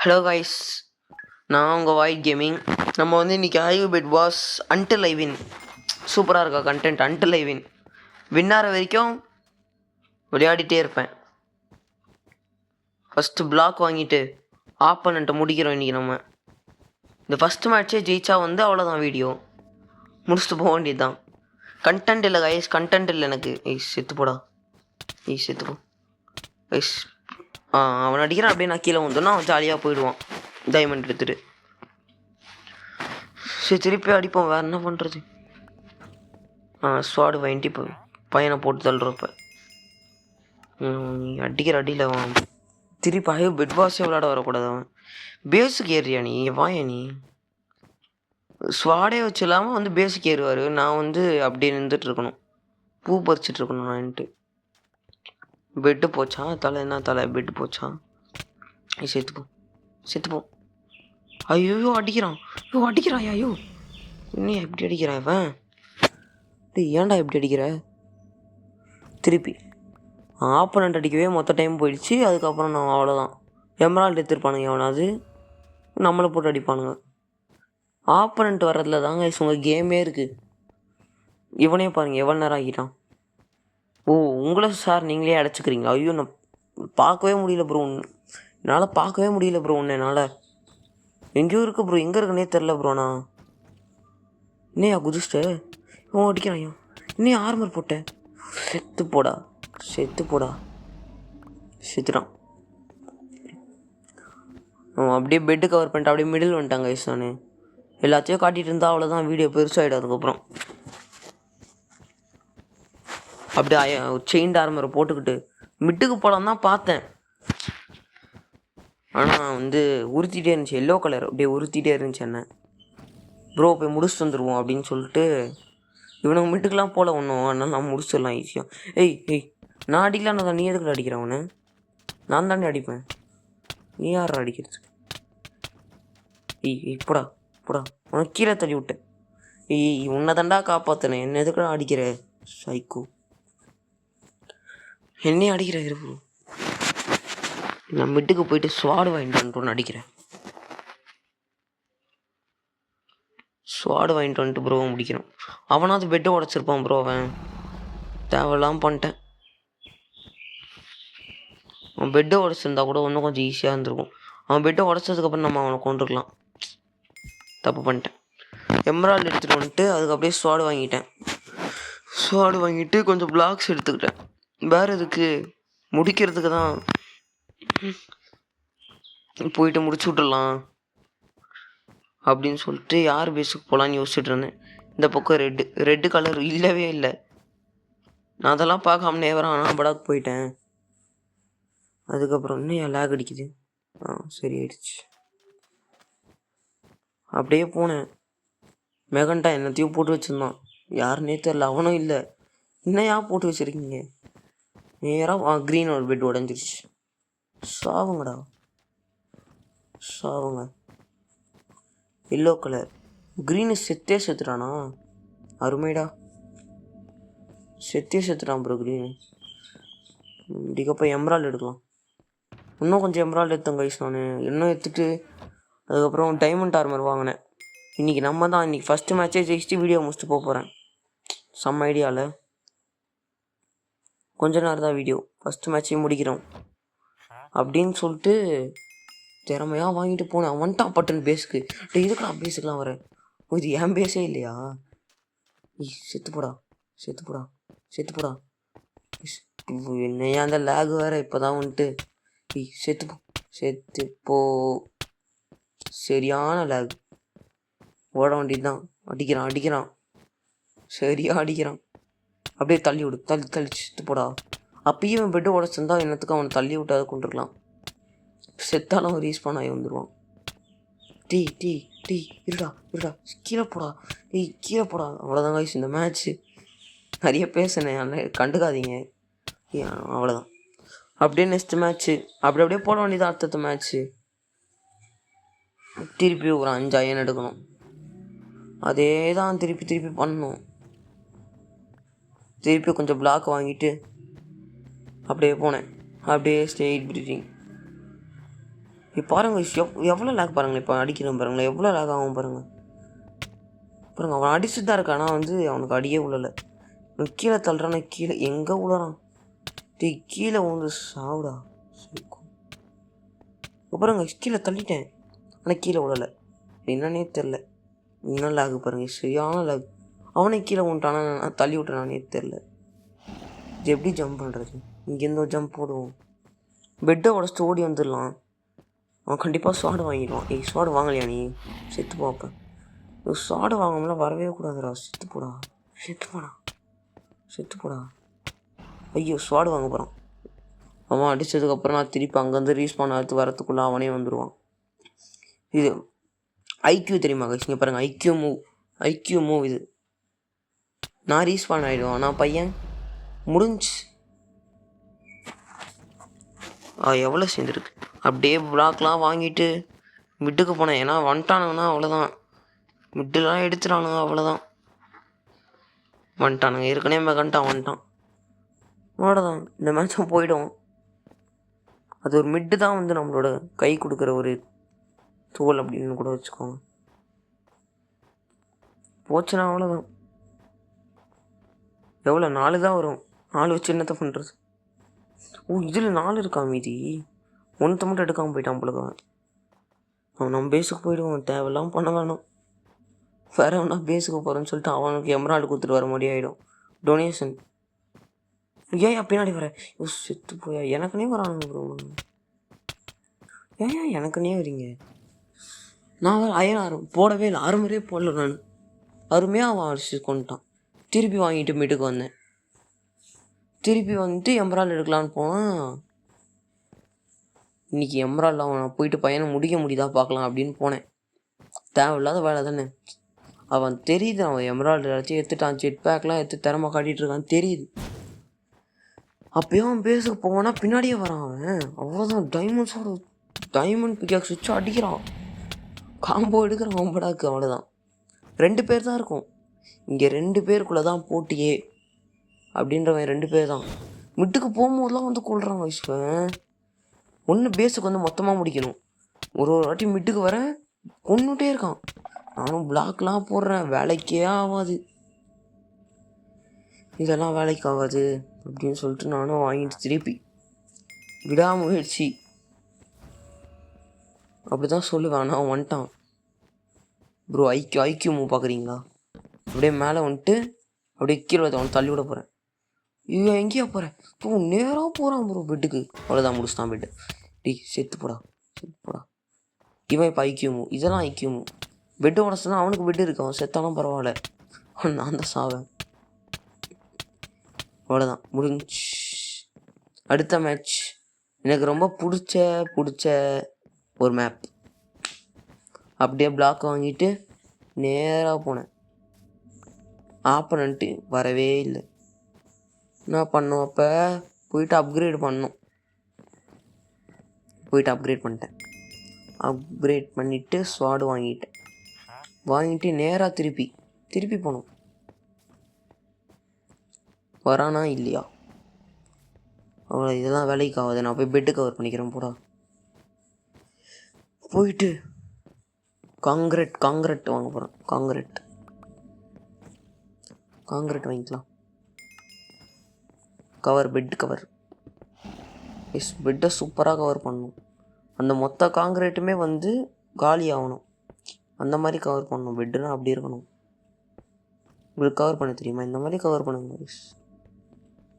Hello guys, நான் உங்கள் void Gaming. நம்ம இன்றைக்கி I beat boss until I win. சூப்பராக இருக்கா கண்டென்ட். அன்டில் ஐ வின் வின்னார வரைக்கும் விளையாடிட்டே இருப்பேன். ஃபஸ்ட்டு பிளாக் வாங்கிட்டு ஆப்பனண்ட்டை முடிக்கிறோம். இன்றைக்கி நம்ம இந்த ஃபஸ்ட்டு மேட்ச்சே ஜெயிச்சா அவ்வளோதான், வீடியோ முடிச்சுட்டு போக வேண்டியது தான். கண்டென்ட் இல்லை கைஸ், கண்டென்ட் இல்லை எனக்கு. செத்து போடா, செத்துப்போ கைஸ். அவன் அடிக்கிறான், அப்படியே நான் கீழே வந்தோன்னா அவன் ஜாலியாக போயிடுவான் டைமண்ட் எடுத்துகிட்டு. சரி, திருப்பி அடிப்போம், வேறு என்ன பண்ணுறது. ஸ்வாடு வாங்கிட்டு இப்போ பையனை போட்டு தள்ளுறப்ப அடிக்கிற அடியில் அவன் திருப்பி பிட் பாஸே விளையாட வரக்கூடாது. அவன் பேஸுக்கு ஏறியா நீ, வாயா நீ. ஸ்வாடே வச்சு இல்லாமல் பேஸுக்கு ஏறுவார். நான் அப்படியே நின்றுட்டுருக்கணும், பூ பறிச்சிட்ருக்கணும் நான்ட்டு. பெட்டு போச்சா தலை, என்ன தலை பெட்டு போச்சா. செத்துப்போ. ஐயோ அடிக்கிறான், ஐயோ இன்னும் எப்படி அடிக்கிறான் இவன். ஏன்டா எப்படி அடிக்கிற. திருப்பி ஆப்பனண்ட் அடிக்கவே மொத்த டைம் போயிடுச்சு. அதுக்கப்புறம் நான் அவ்வளோதான். எமரால்டு எடுத்துருப்பானுங்க எவனாவது, நம்மளை போட்டு அடிப்பானுங்க. ஆப்பனண்ட் வர்றதுல தாங்க உங்கள் கேமே இருக்குது. இவனே பாருங்கள் எவ்வளோ நேரம் ஆகிட்டான். ஓ, உங்களை சார் நீங்களே அடைச்சிக்கிறீங்களா. ஐயோ, நான் பார்க்கவே முடியல ப்ரோ. என்னால் பார்க்கவே முடியல ப்ரோ. என்னால் எங்கேயோ இருக்குது ப்ரோ, எங்கே இருக்குன்னே தெரில ப்ரோ. நான் இன்னையா குதிச்சிட்டு இவன் அடிக்கிறான். இன்னும் ஆர்மர் போட்டேன். செத்து போடா. செத்துட்டான். அவன் அப்படியே பெட்டு கவர் பண்ணிட்டு அப்படியே மிடில் வந்துட்டாங்க கைஸ். நான் எல்லாத்தையும் காட்டிகிட்டு இருந்தால் அவ்வளோதான், வீடியோ பெருசாகிடும். அதுக்கப்புறம் அப்படியே செயின்ட் ஆர்மரை போட்டுக்கிட்டு மிட்டுக்கு போகலாம் தான் பார்த்தேன். ஆனால் உறுத்திட்டே இருந்துச்சு, எல்லோ கலர் அப்படியே உறுத்திட்டே இருந்துச்சு. என்ன ப்ரோ போய் முடிச்சுட்டு வந்துடுவோம் அப்படின்னு சொல்லிட்டு இவனுக்கு மிட்டுக்கெலாம் போல ஒன்றும். அதனால் நான் முடிச்சிடலாம் ஈஸியாக. ஏய் நான் அடிக்கலாம் தான், நீ எதுக்கு அடிக்கிறேன் அவனு. நான் தானே அடிப்பேன், நீ யார் அடிக்கிறது. போடா உனக்கு கீழே தள்ளி விட்டேன். உன்னை தாண்டா காப்பாற்றினேன், என்ன எதுக்குடா அடிக்கிற சைக்கோ. என்னையும் அடிக்கிற இருக்கு. நான் மிட்டுக்கு போயிட்டு ஸ்வாடு வாங்கிட்டு அடிக்கிறேன். ஸ்வாடு வாங்கிட்டு வந்துட்டு ப்ரோவை முடிக்கணும். அவனாவது பெட்டை உடச்சிருப்பான் ப்ரோ. அவன் தேவையில்லாமல் பண்ணிட்டேன். அவன் பெட்டை உடச்சிருந்தா கூட இன்னும் கொஞ்சம் ஈஸியாக இருந்திருக்கும். அவன் பெட்டை உடச்சதுக்கப்புறம் நம்ம அவனை கொண்டுருக்கலாம். தப்பு பண்ணிட்டேன். எமரால்டு எடுத்துகிட்டு வந்துட்டு அதுக்கு அப்படியே ஸ்வாடு வாங்கிட்டு கொஞ்சம் பிளாக்ஸ் எடுத்துக்கிட்டேன். வேறு எதுக்கு, முடிக்கிறதுக்கு தான். போயிட்டு முடிச்சு விட்டுடலாம் அப்படின்னு சொல்லிட்டு யார் பேஸுக்கு போகலான்னு யோசிச்சுட்டு இருந்தேன். இந்த பக்கம் ரெட்டு கலர் இல்லவே இல்லை. நான் அதெல்லாம் பார்க்காம நேவரம் ஆனால் படாக்கு போயிட்டேன். அதுக்கப்புறம் இன்னும் என் லேக் அடிக்குது. சரி ஆயிடுச்சு. அப்படியே போனேன். மெகன்டா என்னத்தையும் போட்டு வச்சுருந்தான், யாருன்னே தெரில. அவனும் இல்லை. இன்னும் யார் போட்டு வச்சுருக்கீங்க. நேராக க்ரீன் ஒரு பெட் உடஞ்சிருச்சு. சாவுங்க. எல்லோ கலர் க்ரீனு செத்துட்டானா. அருமைடா, செத்துட்டான் ப்ரோ க்ரீனு. இதுக்கப்புறம் எம்ரால்டு எடுக்கலாம். இன்னும் கொஞ்சம் எம்ரால்டு எடுத்தேன் கைஸ். நான் இன்னும் எடுத்துகிட்டு அதுக்கப்புறம் டைமண்ட் ஆர்மர் வாங்கினேன். இன்றைக்கி நம்ம தான் இன்றைக்கி ஃபஸ்ட்டு மேட்சே ஜெயிச்சுட்டு வீடியோ முடிச்சுட்டு போகிறேன். செம்ம ஐடியாவில் கொஞ்ச நேரம் தான் வீடியோ, ஃபஸ்ட்டு மேட்சையும் முடிக்கிறோம் அப்படின்னு சொல்லிட்டு திறமையாக வாங்கிட்டு போனேன். வந்துட்டான் பட்டன் பேஸுக்கு. இதுக்கா பேஸுக்கெலாம் வரேன். இது என் பேஸே இல்லையா. செத்து போடா. என்னையா அந்த லேக் வேறு இப்போ தான் செத்துப்போ. சரியான லேக். ஓட வேண்டியது தான். அடிக்கிறான். சரியா அடிக்கிறான். அப்படியே தள்ளி விடு, தள்ளி செத்து போடா. அப்பயும் அவன் பெட்டு உடச்சிருந்தா என்னத்துக்கு அவனை தள்ளி விட்டாத கொண்டுருக்கலாம். செத்தாலும் ரீஸ்பான் ஆகி வந்துடுவான். இருடா கீழே போடா. அவ்வளோதான் கைஸ் இந்த மேட்ச்சு. நிறைய பேசுனேன், கண்டுக்காதீங்க. அவ்வளோதான். அப்படியே நெக்ஸ்ட் மேட்ச்சு அப்படியே போட வேண்டியதான். அடுத்த மேட்ச்சு திருப்பி ஒரு 5 அயன் எடுக்கணும். அதே தான் திருப்பி பண்ணணும். திருப்பி கொஞ்சம் பிளாக் வாங்கிட்டு அப்படியே போனேன். அப்படியே ஸ்ட்ரெயிட் ப்ரீதிங். இப்போ பாருங்கள் எவ்வளோ லேக் பாருங்களேன். இப்போ அடிக்கிறேன் பாருங்களேன், எவ்வளோ லேக் ஆகும் பாருங்கள். பாருங்கள், அவன் அடிச்சுட்டு தான் இருக்கான். ஆனால் வந்து அவனுக்கு அடியே விழலை. கீழே தள்ளுறானா, கீழே எங்கே விழுறான்? கீழே வந்து சாவுடா. பாருங்க, கீழே தள்ளிட்டேன், ஆனால் கீழே விழலை. என்னன்னே தெரில. இன்னும் லேக் பாருங்கள், சரியான லேக். அவனே கீழே விட்டானா, நான் தள்ளி விட்டேனானே தெரில. இது எப்படி ஜம்ப் பண்ணுறது? இங்கேருந்து ஒரு ஜம்ப் போடுவோம். பெட்டை உடச்சிட்டு ஓடி வந்துடலாம். அவன் கண்டிப்பாக ஸ்வாடு வாங்கிடுவான். ஸ்வாடு வாங்கலையா நீ? செத்து பார்ப்பேன். ஸ்வாடு வாங்காமலாம் வரவே கூடாதுடா. செத்து போடா, செத்து போடா, செத்து போடா. ஐயோ, ஸ்வாடு வாங்க போகிறான். அவன் அடித்ததுக்கப்புறம் நான் திருப்பி அங்கேருந்து ரீஸ்பான் ஆகிட்டு வரத்துக்குள்ளே அவனே வந்துடுவான். இது ஐக்யூ தெரியுமா கைஸ்? இங்கே பாருங்கள், ஐக்யூ மூவ் இது. நான் ரீஸ்பான் ஆகிடுவான், ஆனால் பையன் முடிஞ்சு. எவ்வளோ சேர்ந்துருக்கு. அப்படியே பிளாக்லாம் வாங்கிட்டு மிட்டுக்கு போனேன். ஏன்னா வந்துட்டானுங்கன்னா அவ்வளோதான், மிட்டுலாம் எடுத்துட்டானுங்க, அவ்வளோதான். வந்துட்டானுங்க, ஏற்கனவே மெகன்ட்டான் வந்துட்டான், அவ்வளோதான். இந்த மேட்சும் போயிடும். அது ஒரு மிட்டு தான் வந்து நம்மளோட கை கொடுக்குற ஒரு தோல் அப்படின்னு கூட வச்சுக்கோங்க. போச்சுன்னா அவ்வளோதான். எவ்வளோ 4 தான் வரும். 4 வச்சு என்னத்தை பண்ணுறது? இதில் 4 இருக்கா மீதி? ஒன்றத்தை மட்டும் எடுக்காமல் போயிட்டான் போலக்குவேன். அவன் நம்ம பேஸுக்கு போயிடுவான், தேவையெல்லாம் பண்ண வேணாம். வேறு எவனா பேஸுக்கு போகிறேன்னு சொல்லிட்டு அவனுக்கு எமரால்டு கொடுத்துட்டு வர மாதிரி ஆகிடும். டொனேஷன். ஏன் பின்னாடி வர? செத்து போயா, எனக்குனே வரானுங்க ப்ரோ. ஏன் எனக்குனே வரீங்க? நான் வேறு அயனாரம் போடவே இல்லை, அருமையே போடல. நான் அருமையாக அவன் அடிச்சு கொண்டுட்டான். திருப்பி வாங்கிட்டு மீட்டுக்கு வந்தேன். திருப்பி வந்துட்டு எமரால்டு எடுக்கலான்னு போனால், இன்றைக்கி எமரால்டு அவன் போயிட்டு பையனை முடிக்க முடியுதா பார்க்கலாம் அப்படின்னு போனேன். தேவையில்லாத வேலை தானே. அவன் தெரியுது, அவன் எமரால்டு ஏதாச்சும் எடுத்துட்டான், ஜெட் பேக்லாம் எடுத்து திறமை காட்டிகிட்டு இருக்கான்னு தெரியுது. அப்போயும் அவன் பேஸுக்கு போவானா பின்னாடியே வரான் அவன். அவ்வளோதான், டைமண்ட் பிக்காக்ஸ் வச்சு அடிக்கிறான், காம்போ எடுக்கிறான் அவன்படாக்கு. அவ்வளோதான், 2 பேர் தான் இருக்கும் இங்கே. 2 பேருக்குள்ளே தான் போட்டியே அப்படின்றவன் 2 பேர் தான். மிட்டுக்கு போகும்போதெல்லாம் வந்து கொள்றான் வயசுவன். ஒன்று பேஸுக்கு வந்து மொத்தமாக முடிக்கணும். ஒரு வாட்டி மிட்டுக்கு வரேன், கொண்டுட்டே இருக்கான். நானும் பிளாக்லாம் போடுறேன், வேலைக்கே ஆகாது, இதெல்லாம் வேலைக்கு ஆகாது அப்படின்னு சொல்லிட்டு நானும் வாங்கிட்டு திருப்பி விடாமுயற்சி அப்படி தான் சொல்லுவேன். ஆனால் அவன் வந்துட்டான் ப்ரோ. ஐக்கியூ மூவ் பார்க்குறீங்களா? அப்படியே மேலே வந்துட்டு அப்படியே கீழே அவனை தள்ளி விட போகிறேன். ஐயோ, எங்கேயா போகிறேன்? ப்ரோ நேராக போகிறான் ப்ரோ பெட்டுக்கு. அவ்வளோதான், முடிச்சுட்டான் பெட்டு. செத்து போடா. இவன் இப்போ ஐக்கியூ மூவ், இதெல்லாம் ஐக்கியூ மூவ். பெட்டு உடச்சுனா அவனுக்கு பெட்டு இருக்கு, அவன் செத்தாலும் பரவாயில்ல, நான் தான் சாவேன். அவ்வளோதான், முடிஞ்சு. அடுத்த மேட்ச் எனக்கு ரொம்ப பிடிச்ச ஒரு மேப். அப்படியே பிளாக் வாங்கிட்டு நேராக போனேன். ஆப்பனண்ட்டு வரவே இல்லை. என்ன பண்ணோம்? அப்போ போயிட்டு அப்கிரேட் பண்ணிட்டேன். அப்கிரேட் பண்ணிவிட்டு ஸ்வாடு வாங்கிட்டு நேராக திருப்பி போனோம். வரானா இல்லையா? அவ்வளோ, இதெல்லாம் வேலைக்கு ஆகாது. நான் போய் பெட்டு கவர் பண்ணிக்கிறேன் போடா. போயிட்டு காங்கிரட் வாங்க போகிறேன். காங்கிரட் வாங்கிக்கலாம். Bed cover. பெட்டை சூப்பராக கவர் பண்ணணும். அந்த மொத்த காங்கிரீட்டுமே வந்து காலி ஆகணும், அந்த மாதிரி கவர் பண்ணணும். பெட்டுனா அப்படி இருக்கணும். உங்களுக்கு கவர் பண்ண தெரியுமா? இந்த மாதிரி கவர் பண்ணுங்க.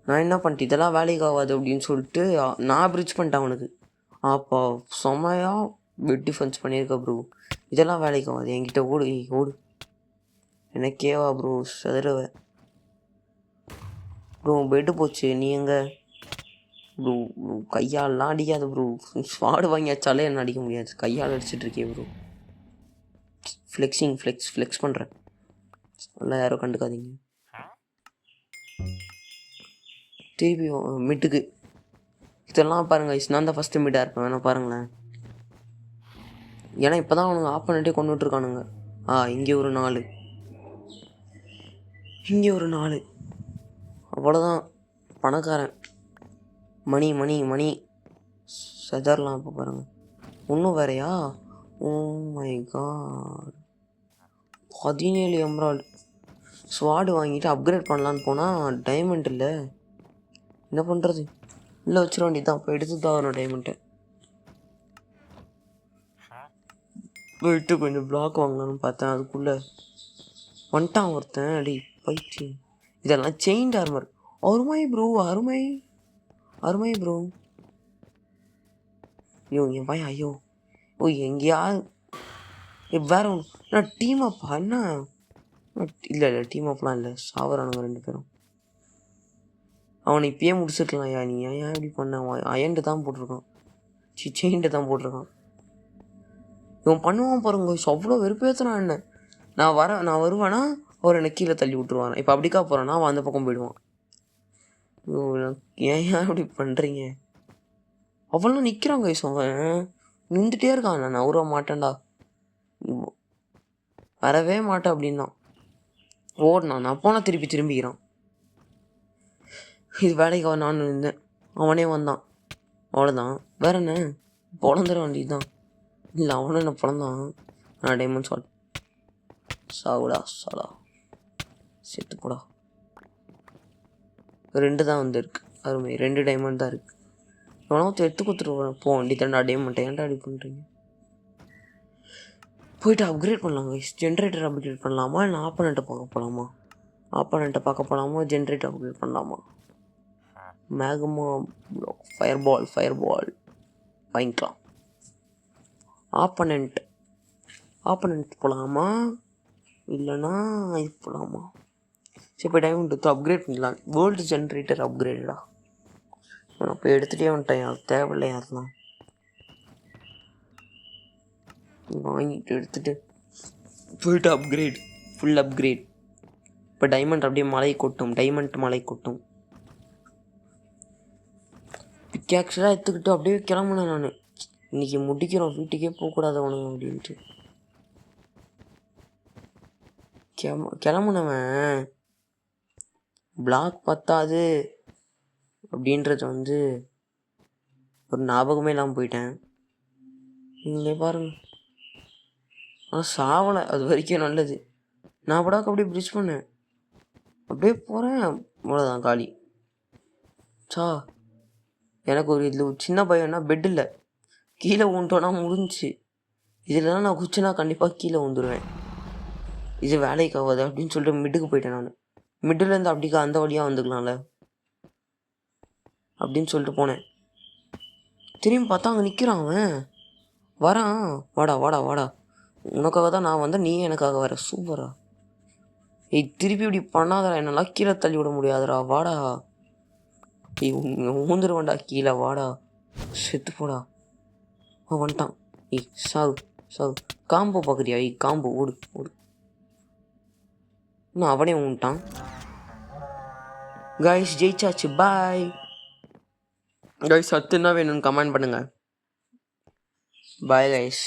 நான் என்ன பண்ணிட்டேன், இதெல்லாம் வேலைக்கு ஆகாது அப்படின்னு சொல்லிட்டு நான் பிரிட்ஜ் பண்ணிட்டேன் அவனுக்கு. அப்போ செம்மையாக பெட் டிஃபென்ஸ் பண்ணியிருக்க ப்ரோ. இதெல்லாம் வேலைக்கு ஆகாது, என்கிட்ட ஓடு. எனக்கேவா ப்ரோ சதுரவை ப்ரோ. பெட்டு போச்சு, நீ எங்கே ப்ரோ? கையாலலாம் அடிக்காது ப்ரோ. ஸ்வாடு வாங்கியாச்சாலே என்ன அடிக்க முடியாது, கையால் அடிச்சிட்ருக்கே ப்ரோ. ஃப்ளெக்ஸ் பண்ணுறேன், நல்லா யாரும் கண்டுக்காதீங்க. திருப்பி மிட்டுக்கு இதெல்லாம் பாருங்கள். நான் தான் ஃபஸ்ட்டு மிட்டாக இருப்பேன், வேணா பாருங்களேன். ஏன்னா இப்போ தான் அவனுங்க ஆப்பனண்ட்டே கொண்டுட்ருக்கானுங்க. இங்கே ஒரு 4, அவ்வளோதான். பணக்காரன் மணி செதறலாம். இப்போ பாருங்கள், இன்னும் வேறையா? ஓ மை காட், 17 எம்ராய்டு. ஸ்வாடு வாங்கிட்டு அப்கிரேட் பண்ணலான்னு போனால் டைமண்ட் இல்லை. என்ன பண்ணுறது? இல்லை வச்சிட வேண்டியது தான். இப்போ எடுத்து தான் வரும் டைமண்ட்டை. போயிட்டு கொஞ்சம் பிளாக் வாங்கலான்னு பார்த்தேன், அதுக்குள்ளே வந்துட்டான் ஒருத்தன். அடி பைத்தி, இதெல்லாம் செயின்ட் ஆர்மர். அருமை ப்ரோ, அருமை அருமை ப்ரோ. ஐயோ என் பையன், ஐயோ ஓ எங்கேயாவது வேற ஒன்று. நான் டீம் அப்பா என்ன? இல்லை இல்லை டீம் அப்லாம் இல்லை, சாவரானுங்க 2 பேரும். அவனை இப்பயே முடிச்சிருக்கலாம். ஐயா நீ ஏன் இப்படி பண்ண? அவன் அயன்ட்டு தான் போட்டிருக்கான், செயின்ட்டு தான் போட்டிருக்கான். இவன் பண்ணுவான் பாருங்க, அவ்வளோ வெறுப்பேற்றுறான் என்ன. நான் வருவேன்னா அவர் என்னை கீழே தள்ளி விட்டுருவான். இப்போ அப்படிக்கா போகிறான்னா அவன் அந்த பக்கம் போயிடுவான். ஏன் இப்படி பண்ணுறீங்க? அவ்வளோ நிற்கிறான் கைஸ், அவன் நின்றுட்டே இருக்கான். நான் நவர மாட்டேன்டா, வரவே மாட்டேன் அப்படின்னா ஓடினான். நான் போனால் திரும்பிக்கிறான். இது வேலைக்கு நான் இருந்தேன், அவனே வந்தான், அவ்வளோதான். வேற என்ன, பொழந்துட வேண்டியது தான். இல்லை அவனும் என்ன பிறந்தான். நான் டைமண்ட் சால்ட் சாவுடா சாலா, செத்து போடா. 2 தான் வந்துருக்கு, அருமை 2 டைமண்ட் தான் இருக்குது. எவனோ எடுத்து கொடுத்துட்டு போ வண்டி தாண்டா. டைமண்ட்டை ஏன்டா அடி பண்ணுறீங்க? போயிட்டு அப்கிரேட் பண்ணலாம் கைஸ். ஜென்ரேட்டர் அப்கிரேட் பண்ணலாமா இல்லை ஆப்பனண்ட்டை பார்க்க போகலாமா? ஆப்பனண்ட்டை பார்க்க போகலாமா, ஜென்ரேட்டர் அப்கிரேட் பண்ணலாமா? மேகமா ஃபயர் பால் வாங்கிக்கலாம். ஆப்பனண்ட் போகலாமா இல்லைன்னா இது போகலாமா? சரி இப்போ டைமண்ட் எடுத்து அப்கிரேட் பண்ணலாம். வேர்ல்டு ஜென்ரேட்டர் அப்கிரேடா நான் இப்போ எடுத்துகிட்டே வந்துட்டேன். அது தேவையில்லை யாருலாம் வாங்கிட்டு எடுத்துகிட்டு போயிட்டு அப்கிரேட், ஃபுல் அப்கிரேட். இப்போ டைமண்ட் அப்படியே மலை கொட்டும், டைமண்ட் மலை கொட்டும். பிக்காக்ஸ்லாம் எடுத்துக்கிட்டு அப்படியே கிளம்புனேன் நான். இன்றைக்கி முடிக்கிறோம், வீட்டுக்கே போகக்கூடாது அவனுங்க அப்படின்ட்டு கிளம்புனவன். பிளாக் பத்தாது அப்படின்றது வந்து ஒரு ஞாபகமே இல்லாமல் போயிட்டேன். நீங்களே பாருங்க. ஆனால் சாவலை, அது வரைக்கும் நல்லது. நான் படாக்க அப்படியே பிரிட்ஜ் பண்ணேன், அப்படியே போகிறேன், அவ்வளோதான் காலி. எனக்கு ஒரு இதில் சின்ன பையன்னா பெட் இல்லை, கீழே ஊன்ட்டோன்னா முடிஞ்சிச்சு. இதில்தான் நான் குச்சினா கண்டிப்பாக கீழே வந்துடுவேன். இது வேலைக்கு ஆகாது அப்படின்னு சொல்லிட்டு மிட்டுக்கு போயிட்டேன் நான். மிட்டுலேருந்து அப்படிக்கா அந்த வழியாக வந்துக்கலாம்ல அப்படின்னு சொல்லிட்டு போனேன். திரும்பி பார்த்தா அங்கே நிற்கிறான் அவன். வரான், வாடா வாடா வாடா, உனக்காக தான் நான் வந்தேன், நீ எனக்காக வர. சூப்பரா. திருப்பி இப்படி பண்ணாதடா, என்னெல்லாம் கீழே தள்ளி விட முடியாதுடா, வாடா. ஊந்துருவான்டா கீழே, வாடா, செத்து போடா. வந்துட்டான். சாவு காம்போ பார்க்குறியா? காம்போ ஓடு. இன்னும் அவனே ஊன்ட்டான். Guys ஜெயிச்சாச்சு, bye guys. 10 தான் வேணும்னு கமெண்ட் பண்ணுங்க. Bye guys.